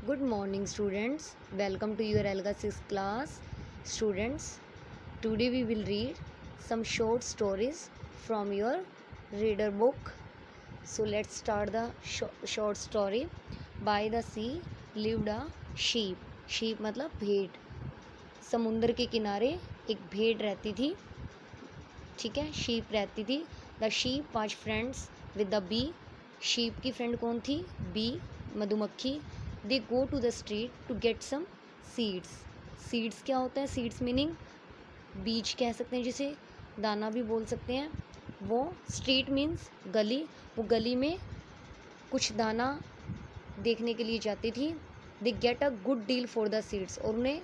Good morning, students. Welcome to your Alga 6th class. Students, today we will read some short stories from your reader book. So let's start the short story. By the sea lived a sheep. Sheep मतलब भेड़. समुंदर के किनारे एक भेड़ रहती थी. ठीक है, शीप रहती थी. The sheep was friends with the bee. Sheep की फ्रेंड कौन थी? बी, मधुमक्खी. They go to the street to get some seeds. Seeds क्या होता है? सीड्स मीनिंग बीज कह सकते हैं, जिसे दाना भी बोल सकते हैं. वो स्ट्रीट मीन्स गली. वो गली में कुछ दाना देखने के लिए जाती थी. They get a good deal for the seeds. और उन्हें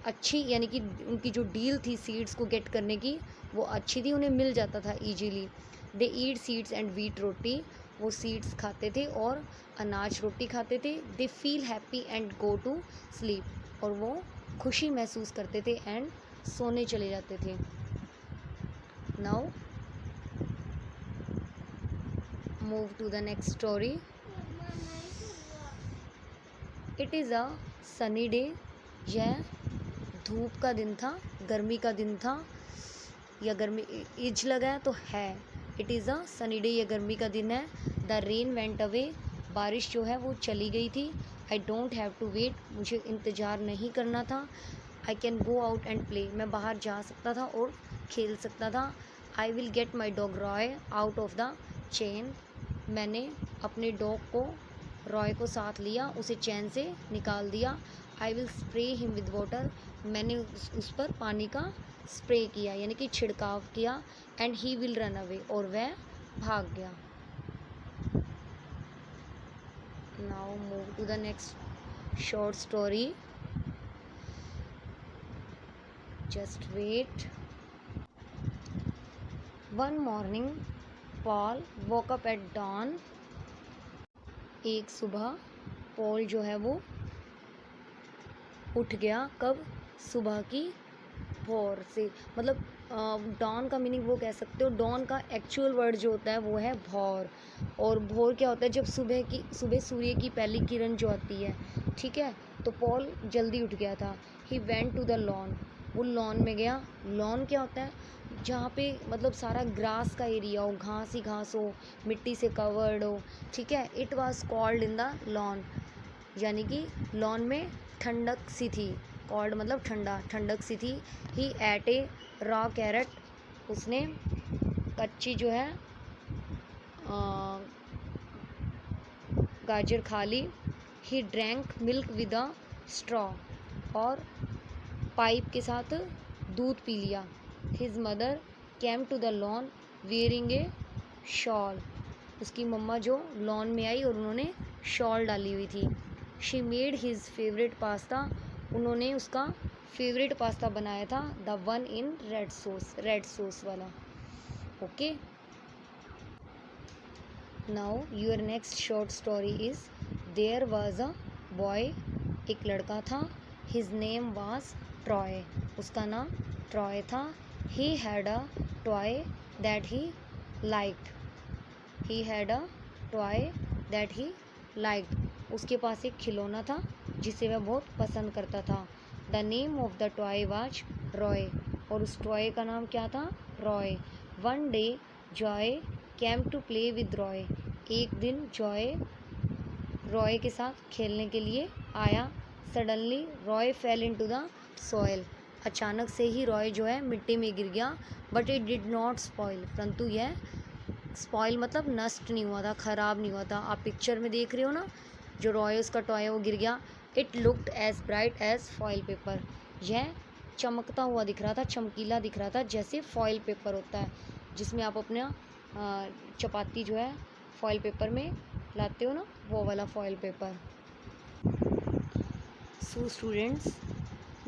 अच्छी यानी कि उनकी जो डील थी सीड्स को गेट करने की वो अच्छी थी, उन्हें मिल जाता था easily. They eat seeds and wheat roti. वो सीड्स खाते थे और अनाज रोटी खाते थे. They feel happy and go to sleep. और वो खुशी महसूस करते थे एंड सोने चले जाते थे. Now move to the next story. It is a sunny day. यह धूप का दिन था, गर्मी का दिन था, या गर्मी इज लगा तो है. It is a sunny day, यह गर्मी का दिन है. The rain went away. बारिश जो है वो चली गई थी. I don't have to wait. मुझे इंतज़ार नहीं करना था. I can go out and play. मैं बाहर जा सकता था और खेल सकता था. I will get my dog Roy out of the chain. मैंने अपने डॉग को रॉय को साथ लिया, उसे चैन से निकाल दिया. I will spray him with water. मैंने उस पर पानी का स्प्रे किया यानी कि छिड़काव किया. And he will run away. और वह भाग गया. Now move to the next short story. Just wait. One morning Paul woke up at dawn. एक सुबह पॉल जो है वो उठ गया. कब? सुबह की भोर से. मतलब डॉन का मीनिंग वो कह सकते हो. डॉन का एक्चुअल वर्ड जो होता है वो है भोर. और भोर क्या होता है? जब सुबह सूर्य की पहली किरण जो आती है. ठीक है, तो पॉल जल्दी उठ गया था. He went to the lawn. वो लॉन में गया. लॉन क्या होता है? जहाँ पे मतलब सारा ग्रास का एरिया हो, घास ही घास हो, मिट्टी से कवर्ड हो. ठीक है, it was called in the lawn. यानी कि लॉन में ठंडक सी थी. कॉल्ड मतलब ठंडा, ठंडक सी थी. He ate a raw carrot. उसने कच्ची जो है गाजर खा ली. He drank milk with a straw. और पाइप के साथ दूध पी लिया. His mother came to the lawn wearing a shawl. उसकी मम्मा जो लॉन में आई और उन्होंने शॉल डाली हुई थी. She made his favourite pasta. उन्होंने उसका फेवरेट पास्ता बनाया था. The one in red sauce वाला. Okay. Now your next short story is there was a boy. एक लड़का था. His name was Troy. उसका नाम ट्रॉय था. He had a toy that he liked. He had a toy that he liked. उसके पास एक खिलौना था जिसे वह बहुत पसंद करता था. The name of the toy was Roy. और उस टॉय का नाम क्या था? Roy. One day Joy came to play with Roy. एक दिन जॉय रॉय के साथ खेलने के लिए आया. Suddenly Roy fell into the soil. अचानक से ही रॉय जो है मिट्टी में गिर गया. But it did not spoil. परंतु यह स्पॉइल मतलब नष्ट नहीं हुआ था, ख़राब नहीं हुआ था. आप पिक्चर में देख रहे हो ना, जो रॉय उसका टॉय है वो गिर गया. It looked as bright as foil paper. यह चमकता हुआ दिख रहा था, चमकीला दिख रहा था, जैसे फॉइल पेपर होता है जिसमें आप अपना चपाती जो है फॉइल पेपर में लाते हो ना, वो वाला foil paper. So students,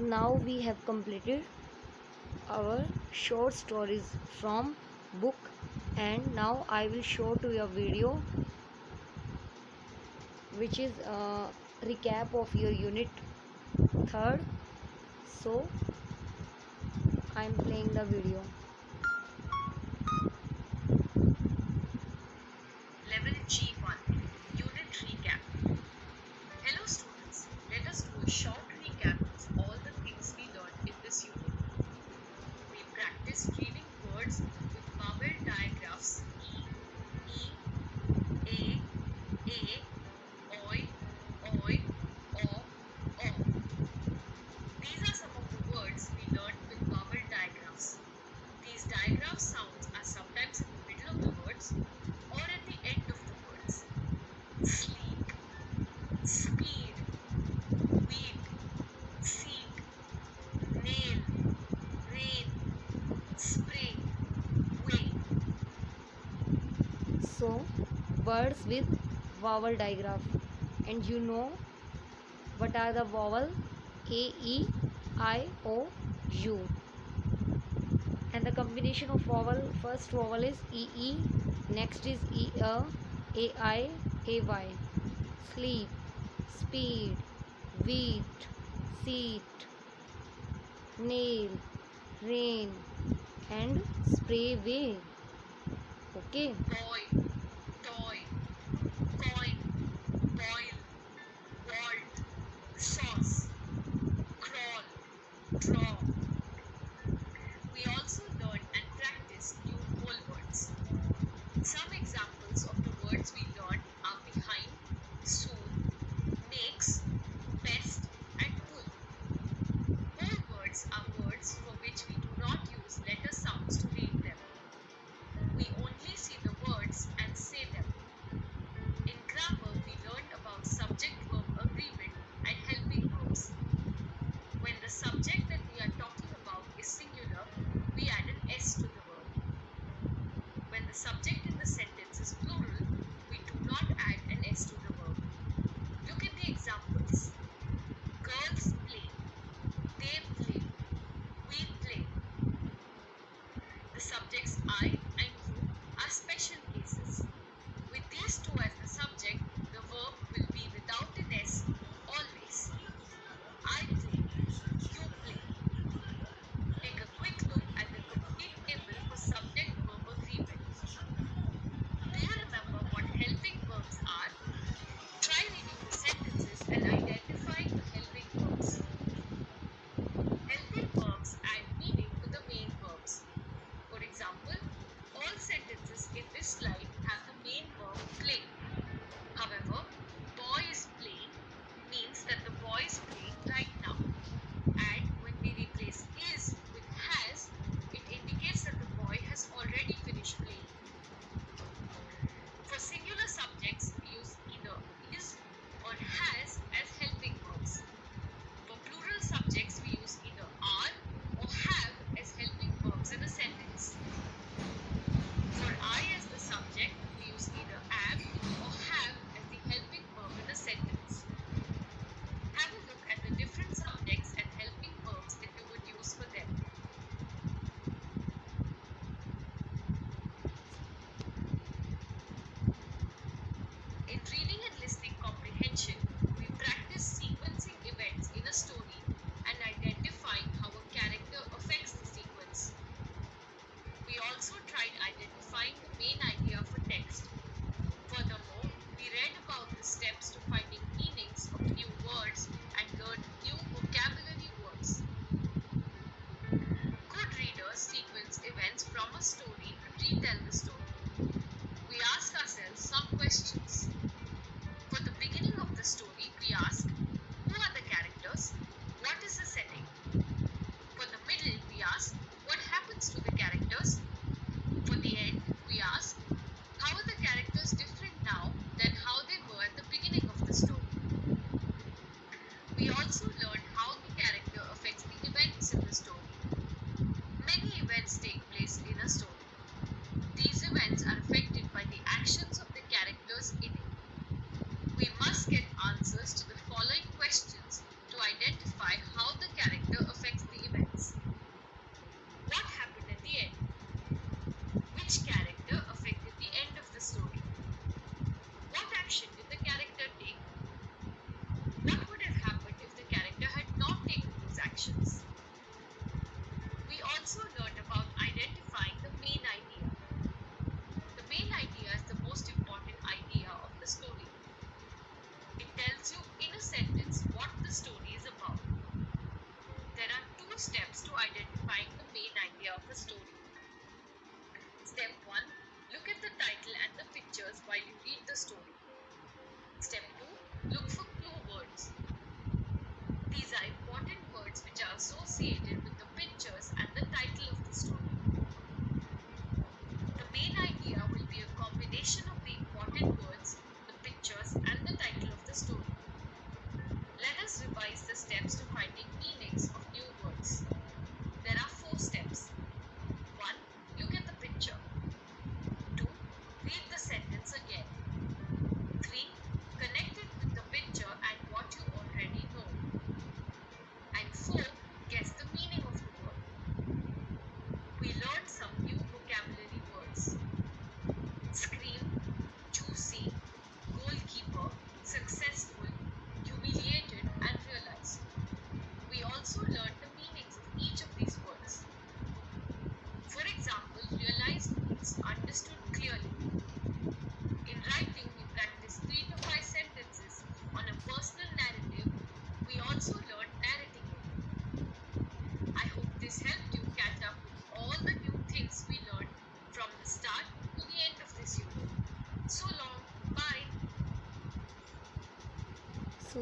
now we have completed our short stories from book, and now I will show to your video which is a recap of your unit 3rd. So I am playing the video. Level G1 Unit Recap. Hello students. a short recap of all the things we learned in this unit. We practiced reading words with vowel digraphs E, A, oi, oi, o, o. These are some of the words we learned with vowel digraphs. These digraph sounds are sometimes in the middle of the words or at the end of the words. Sleek, speed, wheat, seat, nail, rain, spray, way. So, words with vowel digraph. And you know what are the vowel? A, E, I, O, U. And the combination of vowel, first vowel is E, E, next is E, I, A, Y. Sleep, speed, wheat, seat, nail, rain, and spray way. Okay. Boy, toy, coin, boil, vault, sauce, crawl, draw. We also learned and practiced new whole words. Some examples of the words we learned are behind, soon, makes, best, and wool. Whole words are words for which we do not use letter sounds to read them. We only see the words and say them. In grammar, we learned about subject-verb agreement and helping verbs. When the subject that we are talking about is singular, we add an S to the verb. When the subject in the sentence is plural, we do not add an S to the verb. Look at the example.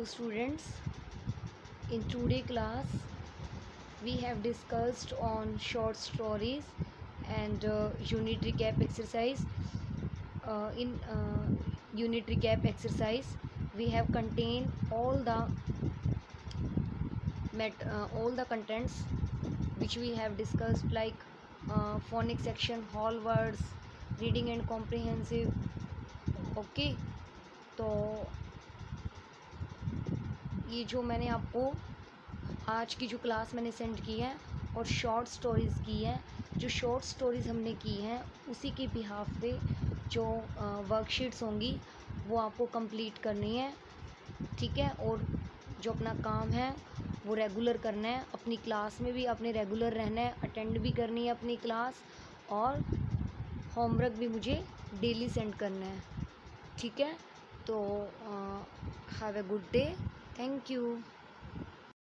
So students, in today class we have discussed on short stories and unit recap exercise. In unit recap exercise we have contained all the contents which we have discussed, like phonic section, whole words, reading and comprehensive. Okay, तो ये जो मैंने आपको आज की जो class मैंने send की है और शॉर्ट स्टोरीज़ की है, जो शॉर्ट स्टोरीज़ हमने की हैं उसी के बिहाफ पे जो वर्कशीट्स होंगी वो आपको कंप्लीट करनी है, ठीक है। और जो अपना काम है वो रेगुलर करना है, अपनी क्लास में भी आपने रेगुलर रहना है, अटेंड भी करनी है अपनी क्लास, और होमवर्क भी मुझे डेली सेंड करना है, ठीक है। तो have a good day, thank you.